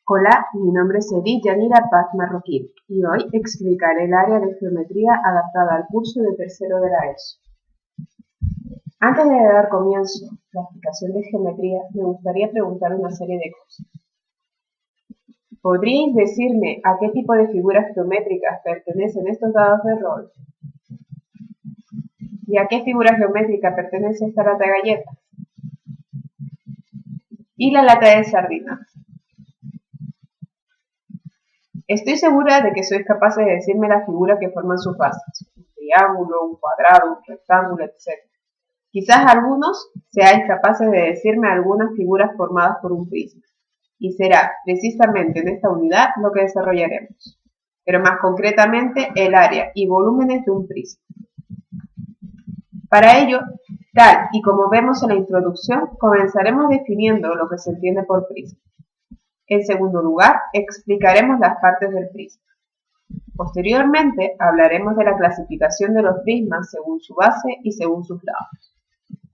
Hola, mi nombre es Edith Yanira Paz Marroquín y hoy explicaré el área de geometría adaptada al curso de tercero de la ESO. Antes de dar comienzo a la explicación de geometría, me gustaría preguntar una serie de cosas. ¿Podríais decirme a qué tipo de figuras geométricas pertenecen estos dados de rol? ¿Y a qué figura geométrica pertenece esta lata de galletas? ¿Y la lata de sardinas? Estoy segura de que sois capaces de decirme las figuras que forman sus bases, un triángulo, un cuadrado, un rectángulo, etc. Quizás algunos seáis capaces de decirme algunas figuras formadas por un prisma, y será precisamente en esta unidad lo que desarrollaremos, pero más concretamente el área y volúmenes de un prisma. Para ello, tal y como vemos en la introducción, comenzaremos definiendo lo que se entiende por prisma. En segundo lugar, explicaremos las partes del prisma. Posteriormente, hablaremos de la clasificación de los prismas según su base y según sus lados.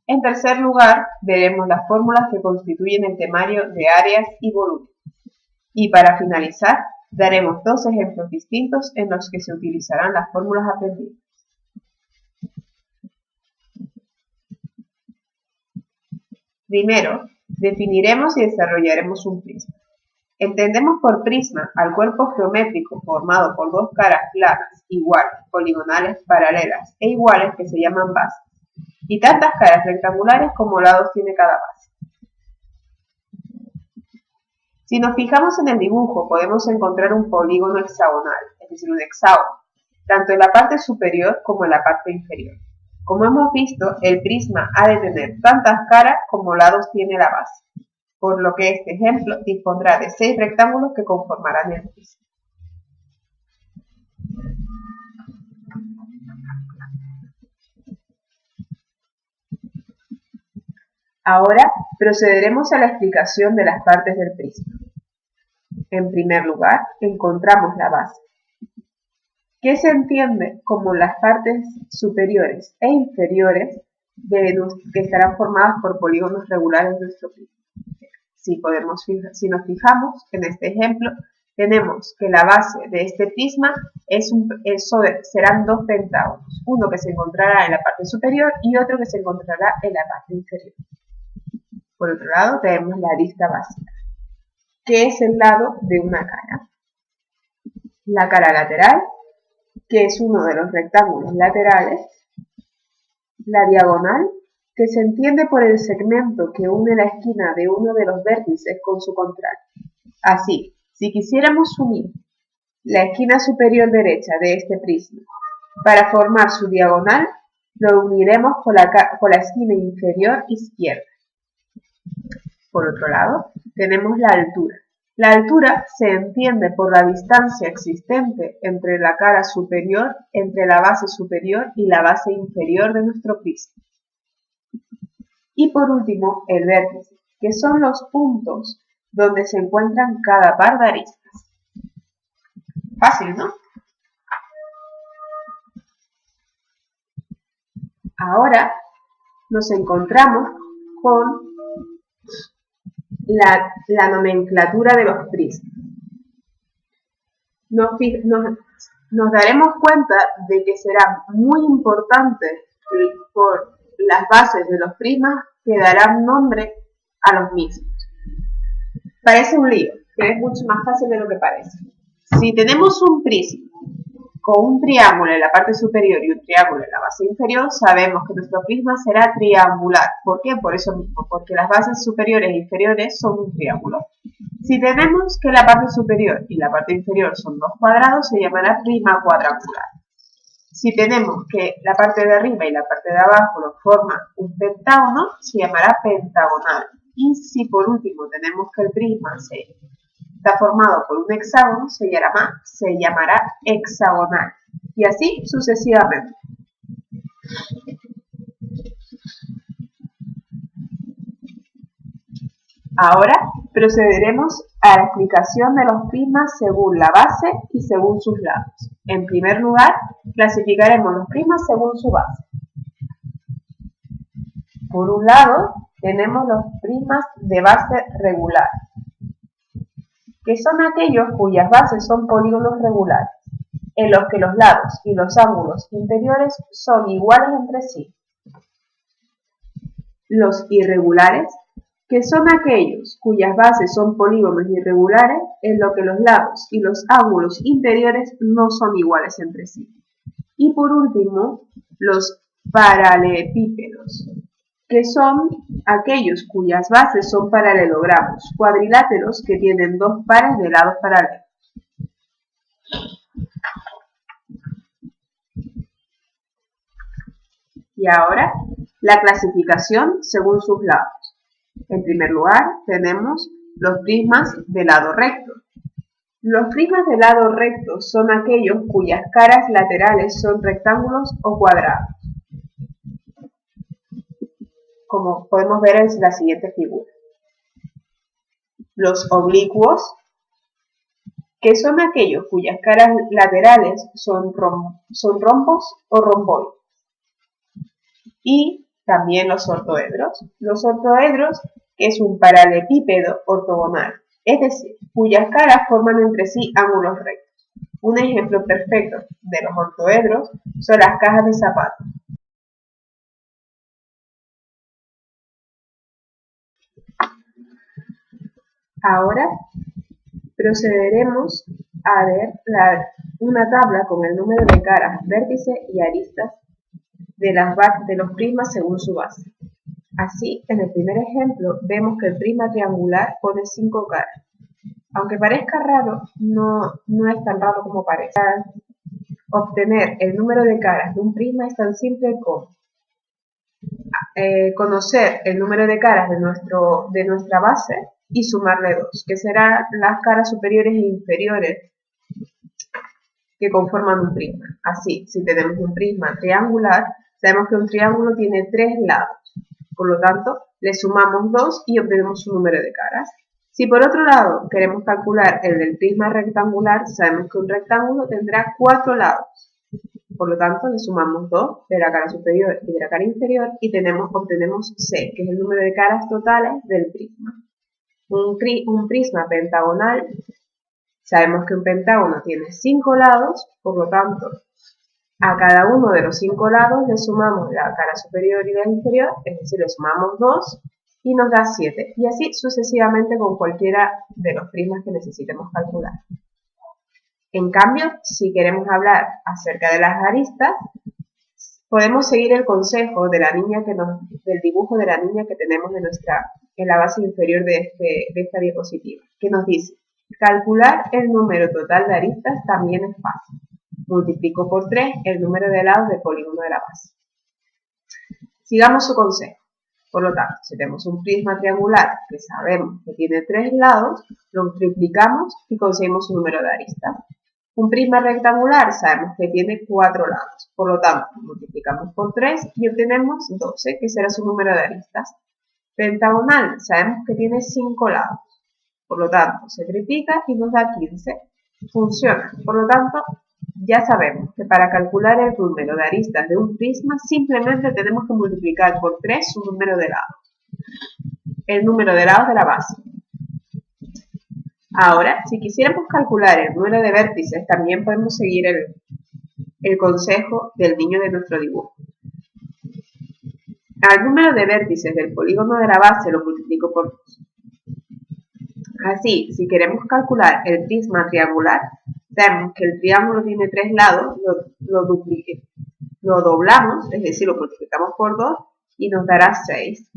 En tercer lugar, veremos las fórmulas que constituyen el temario de áreas y volúmenes. Y para finalizar, daremos dos ejemplos distintos en los que se utilizarán las fórmulas aprendidas. Primero, definiremos y desarrollaremos un prisma. Entendemos por prisma al cuerpo geométrico formado por dos caras planas, iguales, poligonales, paralelas e iguales que se llaman bases, y tantas caras rectangulares como lados tiene cada base. Si nos fijamos en el dibujo, podemos encontrar un polígono hexagonal, es decir, un hexágono, tanto en la parte superior como en la parte inferior. Como hemos visto, el prisma ha de tener tantas caras como lados tiene la base, por lo que este ejemplo dispondrá de 6 rectángulos que conformarán el prisma. Ahora procederemos a la explicación de las partes del prisma. En primer lugar, encontramos la base, que se entiende como las partes superiores e inferiores que estarán formadas por polígonos regulares de nuestro prisma. Si nos fijamos en este ejemplo, tenemos que la base de este prisma serán dos pentágonos, uno que se encontrará en la parte superior y otro que se encontrará en la parte inferior. Por otro lado, tenemos la arista básica, que es el lado de una cara. La cara lateral, que es uno de los rectángulos laterales. La diagonal, que se entiende por el segmento que une la esquina de uno de los vértices con su contrario. Así, si quisiéramos unir la esquina superior derecha de este prisma para formar su diagonal, lo uniremos con la esquina inferior izquierda. Por otro lado, tenemos la altura. La altura se entiende por la distancia existente entre la cara superior, entre la base superior y la base inferior de nuestro prisma. Y por último, el vértice, que son los puntos donde se encuentran cada par de aristas. Fácil, ¿no? Ahora nos encontramos con la nomenclatura de los prismas. Nos daremos cuenta de que será muy importante por las bases de los prismas que darán nombre a los mismos. Parece un lío, pero es mucho más fácil de lo que parece. Si tenemos un prisma con un triángulo en la parte superior y un triángulo en la base inferior, sabemos que nuestro prisma será triangular. ¿Por qué? Por eso mismo, porque las bases superiores e inferiores son un triángulo. Si tenemos que la parte superior y la parte inferior son dos cuadrados, se llamará prisma cuadrangular. Si tenemos que la parte de arriba y la parte de abajo lo forman un pentágono, se llamará pentagonal. Y si por último tenemos que el prisma está formado por un hexágono, se llamará hexagonal. Y así sucesivamente. Ahora procederemos a la explicación de los prismas según la base y según sus lados. En primer lugar, clasificaremos los prismas según su base. Por un lado, tenemos los prismas de base regular, que son aquellos cuyas bases son polígonos regulares, en los que los lados y los ángulos interiores son iguales entre sí. Los irregulares, que son aquellos cuyas bases son polígonos irregulares, en los que los lados y los ángulos interiores no son iguales entre sí. Y por último, los paralelepípedos, que son aquellos cuyas bases son paralelogramos, cuadriláteros que tienen dos pares de lados paralelos. Y ahora, la clasificación según sus lados. En primer lugar, tenemos los prismas de lado recto. Los prismas de lado recto son aquellos cuyas caras laterales son rectángulos o cuadrados, como podemos ver en la siguiente figura. Los oblicuos, que son aquellos cuyas caras laterales son rombos o romboides. Y también los ortoedros. Los ortoedros, que es un paralelepípedo ortogonal, es decir, cuyas caras forman entre sí ángulos rectos. Un ejemplo perfecto de los ortoedros son las cajas de zapatos. Ahora procederemos a ver una tabla con el número de caras, vértices y aristas de los prismas según su base. Así, en el primer ejemplo, vemos que el prisma triangular pone 5 caras. Aunque parezca raro, no es tan raro como parece. Obtener el número de caras de un prisma es tan simple como conocer el número de caras de nuestra base y sumarle 2, que serán las caras superiores e inferiores que conforman un prisma. Así, si tenemos un prisma triangular, sabemos que un triángulo tiene 3 lados. Por lo tanto, le sumamos 2 y obtenemos su número de caras. Si por otro lado queremos calcular el del prisma rectangular, sabemos que un rectángulo tendrá 4 lados. Por lo tanto, le sumamos 2 de la cara superior y de la cara inferior y obtenemos 6, que es el número de caras totales del prisma. Un prisma pentagonal, sabemos que un pentágono tiene 5 lados, por lo tanto, a cada uno de los 5 lados le sumamos la cara superior y la inferior, es decir, le sumamos 2 y nos da 7, y así sucesivamente con cualquiera de los prismas que necesitemos calcular. En cambio, si queremos hablar acerca de las aristas, podemos seguir el consejo de del dibujo de la niña que tenemos en la base inferior de esta diapositiva, que nos dice: calcular el número total de aristas también es fácil. Multiplico por 3 el número de lados del polígono de la base. Sigamos su consejo. Por lo tanto, si tenemos un prisma triangular que sabemos que tiene 3 lados, lo triplicamos y conseguimos su número de aristas. Un prisma rectangular sabemos que tiene 4 lados, por lo tanto, multiplicamos por 3 y obtenemos 12, que será su número de aristas. Pentagonal sabemos que tiene 5 lados, por lo tanto, se triplica y nos da 15. Funciona, por lo tanto, ya sabemos que para calcular el número de aristas de un prisma simplemente tenemos que multiplicar por 3 su número de lados, el número de lados de la base. Ahora, si quisiéramos calcular el número de vértices, también podemos seguir el consejo del niño de nuestro dibujo. Al número de vértices del polígono de la base lo multiplico por 2. Así, si queremos calcular el prisma triangular, sabemos que el triángulo tiene 3 lados, lo doblamos, es decir, lo multiplicamos por 2 y nos dará 6.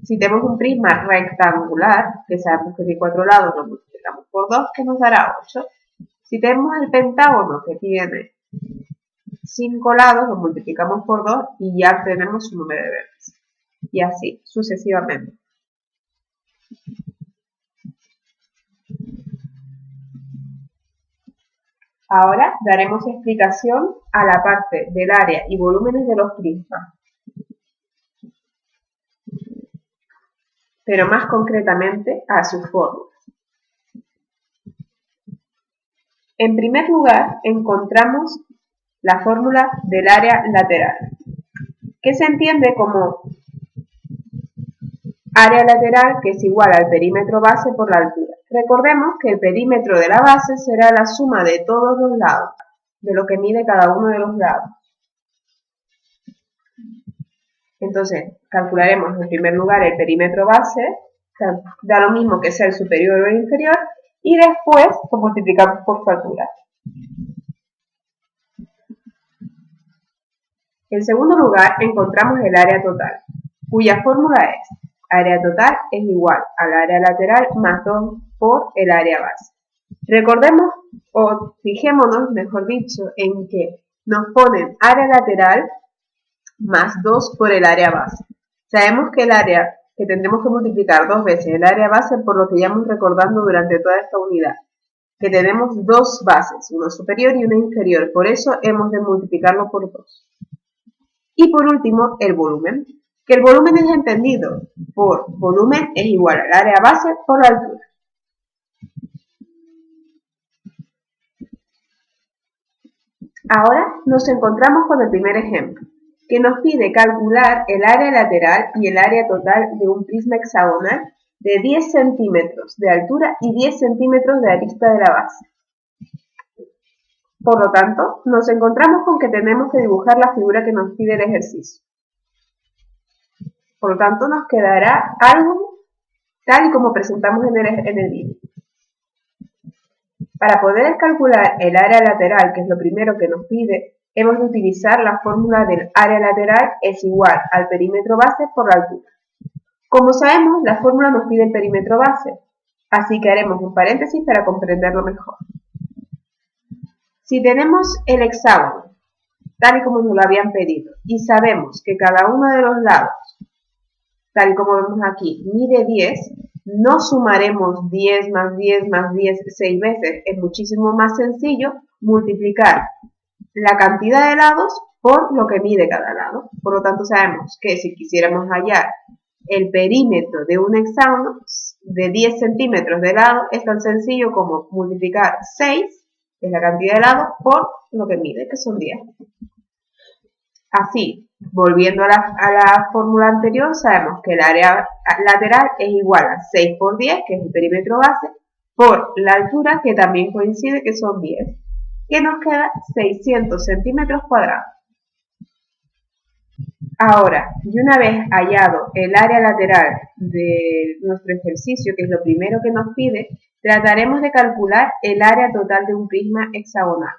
Si tenemos un prisma rectangular, que sabemos que tiene 4 lados, lo multiplicamos por 2, que nos dará 8. Si tenemos el pentágono, que tiene 5 lados, lo multiplicamos por 2 y ya tenemos su número de vértices. Y así sucesivamente. Ahora daremos explicación a la parte del área y volúmenes de los prismas, pero más concretamente a sus fórmulas. En primer lugar, encontramos la fórmula del área lateral, que se entiende como área lateral que es igual al perímetro base por la altura. Recordemos que el perímetro de la base será la suma de todos los lados, de lo que mide cada uno de los lados. Entonces, calcularemos en primer lugar el perímetro base, da lo mismo que sea el superior o el inferior, y después lo multiplicamos por su altura. En segundo lugar, encontramos el área total, cuya fórmula es área total es igual al área lateral más 2 por el área base. Recordemos, o fijémonos, mejor dicho, en que nos ponen área lateral más 2 por el área base. Sabemos que el área que tendremos que multiplicar 2 veces el área base, por lo que ya hemos recordando durante toda esta unidad, que tenemos dos bases, una superior y una inferior, por eso hemos de multiplicarlo por 2. Y por último, el volumen, que el volumen es entendido por volumen es igual al área base por la altura. Ahora nos encontramos con el primer ejemplo, que nos pide calcular el área lateral y el área total de un prisma hexagonal de 10 centímetros de altura y 10 centímetros de arista de la base. Por lo tanto, nos encontramos con que tenemos que dibujar la figura que nos pide el ejercicio. Por lo tanto, nos quedará algo tal y como presentamos en el vídeo. Para poder calcular el área lateral, que es lo primero que nos pide, hemos de utilizar la fórmula del área lateral es igual al perímetro base por la altura. Como sabemos, la fórmula nos pide el perímetro base, así que haremos un paréntesis para comprenderlo mejor. Si tenemos el hexágono, tal y como nos lo habían pedido, y sabemos que cada uno de los lados, tal y como vemos aquí, mide 10, no sumaremos 10 más 10 más 10 6 veces. Es muchísimo más sencillo multiplicar la cantidad de lados por lo que mide cada lado. Por lo tanto, sabemos que si quisiéramos hallar el perímetro de un hexágono de 10 centímetros de lado, es tan sencillo como multiplicar 6, que es la cantidad de lados, por lo que mide, que son 10. Así, volviendo a la fórmula anterior, sabemos que el área lateral es igual a 6 por 10, que es el perímetro base, por la altura, que también coincide que son 10, que nos queda 600 centímetros cuadrados. Ahora, y una vez hallado el área lateral de nuestro ejercicio, que es lo primero que nos pide, trataremos de calcular el área total de un prisma hexagonal.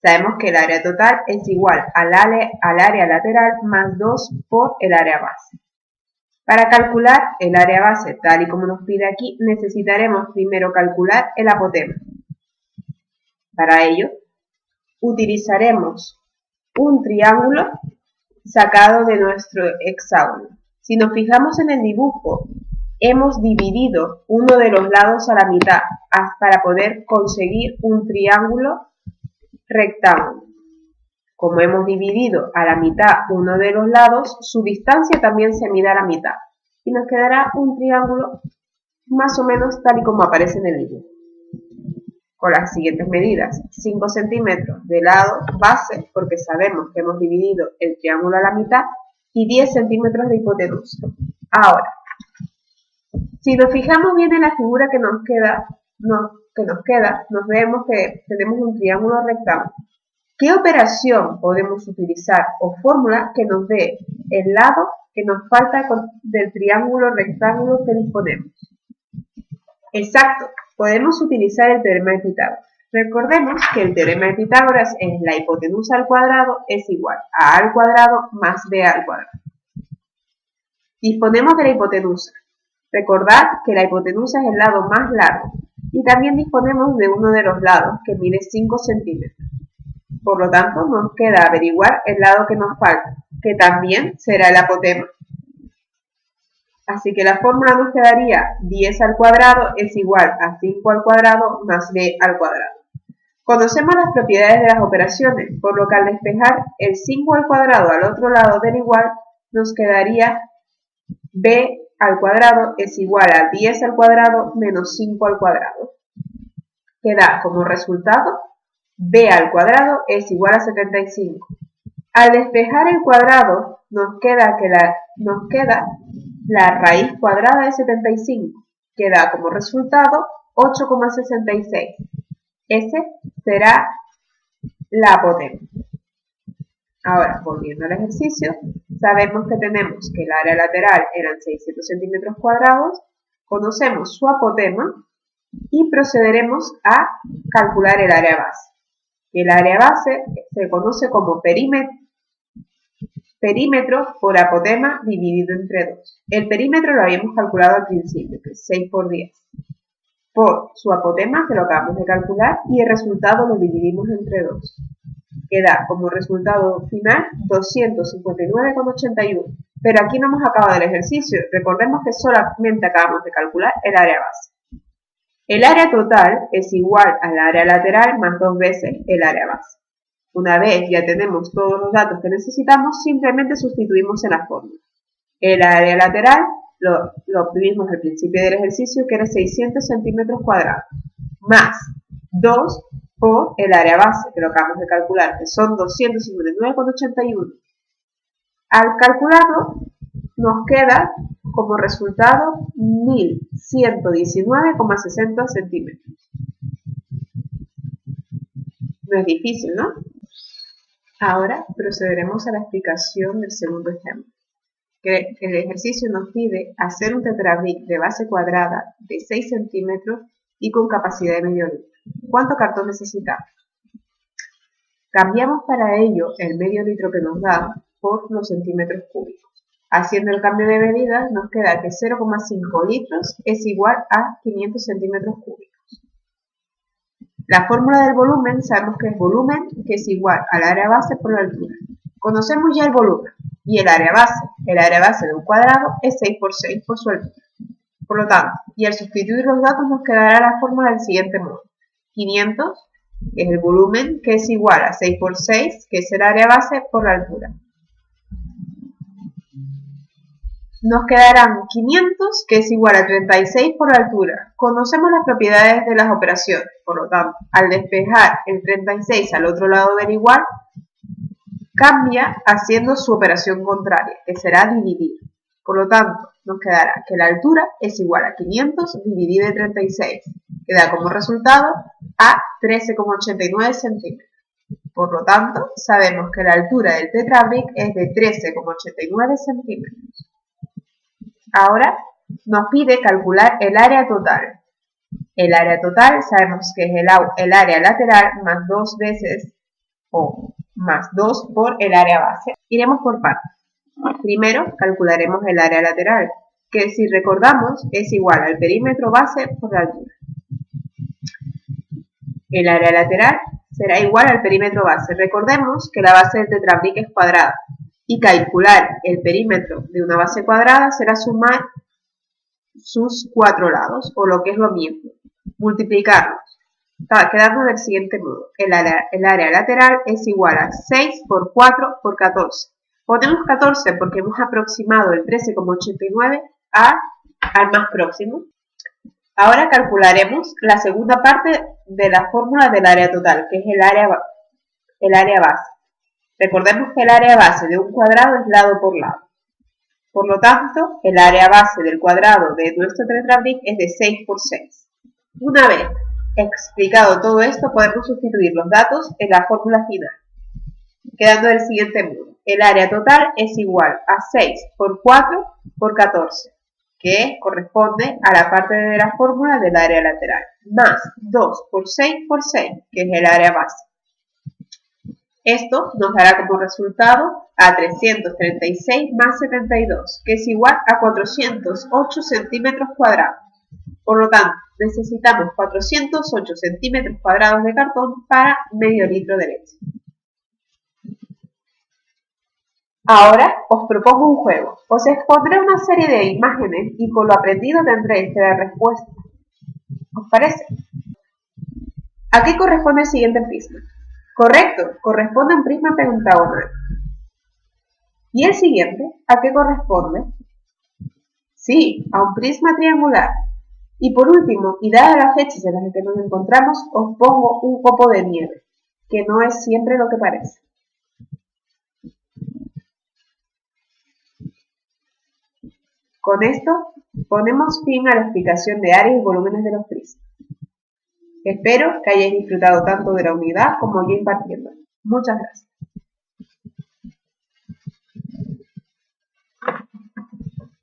Sabemos que el área total es igual al área lateral más 2 por el área base. Para calcular el área base, tal y como nos pide aquí, necesitaremos primero calcular el apotema. Para ello, utilizaremos un triángulo sacado de nuestro hexágono. Si nos fijamos en el dibujo, hemos dividido uno de los lados a la mitad para poder conseguir un triángulo rectángulo. Como hemos dividido a la mitad uno de los lados, su distancia también se mide a la mitad y nos quedará un triángulo más o menos tal y como aparece en el dibujo, con las siguientes medidas: 5 centímetros de lado base, porque sabemos que hemos dividido el triángulo a la mitad, y 10 centímetros de hipotenusa. Ahora, si nos fijamos bien en la figura que nos queda, nos vemos que tenemos un triángulo rectángulo. ¿Qué operación podemos utilizar o fórmula que nos dé el lado que nos falta del triángulo rectángulo que disponemos? Exacto, podemos utilizar el teorema de Pitágoras. Recordemos que el teorema de Pitágoras es la hipotenusa al cuadrado es igual a al cuadrado más b al cuadrado. Disponemos de la hipotenusa. Recordad que la hipotenusa es el lado más largo. Y también disponemos de uno de los lados, que mide 5 centímetros. Por lo tanto, nos queda averiguar el lado que nos falta, que también será el apotema. Así que la fórmula nos quedaría 10 al cuadrado es igual a 5 al cuadrado más b al cuadrado. Conocemos las propiedades de las operaciones, por lo que al despejar el 5 al cuadrado al otro lado del igual, nos quedaría b al cuadrado es igual a 10 al cuadrado menos 5 al cuadrado, que da como resultado b al cuadrado es igual a 75. Al despejar el cuadrado nos queda la raíz cuadrada de 75, que da como resultado 8,66. Ese será la apotema. Ahora, volviendo al ejercicio, sabemos que tenemos que el área lateral eran 600 centímetros cuadrados, conocemos su apotema y procederemos a calcular el área base. El área base se conoce como perímetro por apotema dividido entre 2. El perímetro lo habíamos calculado al principio, que es 6 por 10. Por su apotema, que lo acabamos de calcular, y el resultado lo dividimos entre 2. Queda como resultado final 259,81. Pero aquí no hemos acabado el ejercicio. Recordemos que solamente acabamos de calcular el área base. El área total es igual al área lateral más 2 veces el área base. Una vez ya tenemos todos los datos que necesitamos, simplemente sustituimos en la fórmula. El área lateral lo obtuvimos al principio del ejercicio, que era 600 centímetros cuadrados, más 2 por el área base, que lo acabamos de calcular, que son 259,81. Al calcularlo, nos queda como resultado 1119,60 centímetros. No es difícil, ¿no? Ahora procederemos a la explicación del segundo ejemplo. Que el ejercicio nos pide hacer un tetrabric de base cuadrada de 6 centímetros y con capacidad de medio litro. ¿Cuánto cartón necesitamos? Cambiamos para ello el medio litro que nos da por los centímetros cúbicos. Haciendo el cambio de medida nos queda que 0,5 litros es igual a 500 centímetros cúbicos. La fórmula del volumen sabemos que es volumen, que es igual al área base por la altura. Conocemos ya el volumen y el área base. El área base de un cuadrado es 6 por 6 por su altura. Por lo tanto, y al sustituir los datos nos quedará la fórmula del siguiente modo. 500 es el volumen, que es igual a 6 por 6, que es el área base por la altura. Nos quedarán 500, que es igual a 36 por la altura. Conocemos las propiedades de las operaciones, por lo tanto, al despejar el 36 al otro lado del igual, cambia haciendo su operación contraria, que será dividir. Por lo tanto, nos quedará que la altura es igual a 500 dividido entre 36, que da como resultado a 13,89 centímetros. Por lo tanto, sabemos que la altura del tetrabric es de 13,89 centímetros. Ahora nos pide calcular el área total. El área total sabemos que es el área lateral más 2 veces o más 2 por el área base. Iremos por partes. Primero calcularemos el área lateral, que si recordamos es igual al perímetro base por la altura. El área lateral será igual al perímetro base. Recordemos que la base del tetrabric es cuadrada y calcular el perímetro de una base cuadrada será sumar sus 4 lados, o lo que es lo mismo, multiplicarlos, quedando del siguiente modo. El área lateral es igual a 6 por 4 por 14. Ponemos 14 porque hemos aproximado el 13,89 al más próximo. Ahora calcularemos la segunda parte de la fórmula del área total, que es el área base. Recordemos que el área base de un cuadrado es lado por lado. Por lo tanto, el área base del cuadrado de nuestro tetrabric es de 6 por 6. Una vez explicado todo esto, podemos sustituir los datos en la fórmula final, quedando del siguiente modo. El área total es igual a 6 por 4 por 14, que corresponde a la parte de la fórmula del área lateral, más 2 por 6 por 6, que es el área base. Esto nos dará como resultado a 336 más 72, que es igual a 408 centímetros cuadrados. Por lo tanto, necesitamos 408 centímetros cuadrados de cartón para medio litro de leche. Ahora os propongo un juego. Os expondré una serie de imágenes y con lo aprendido tendréis que dar respuesta. ¿Os parece? ¿A qué corresponde el siguiente prisma? Correcto, corresponde a un prisma pentagonal. ¿Y el siguiente? ¿A qué corresponde? Sí, a un prisma triangular. Y por último, y dadas las fechas en las que nos encontramos, os pongo un copo de nieve, que no es siempre lo que parece. Con esto, ponemos fin a la explicación de áreas y volúmenes de los prismas. Espero que hayáis disfrutado tanto de la unidad como yo impartiendo. Muchas gracias.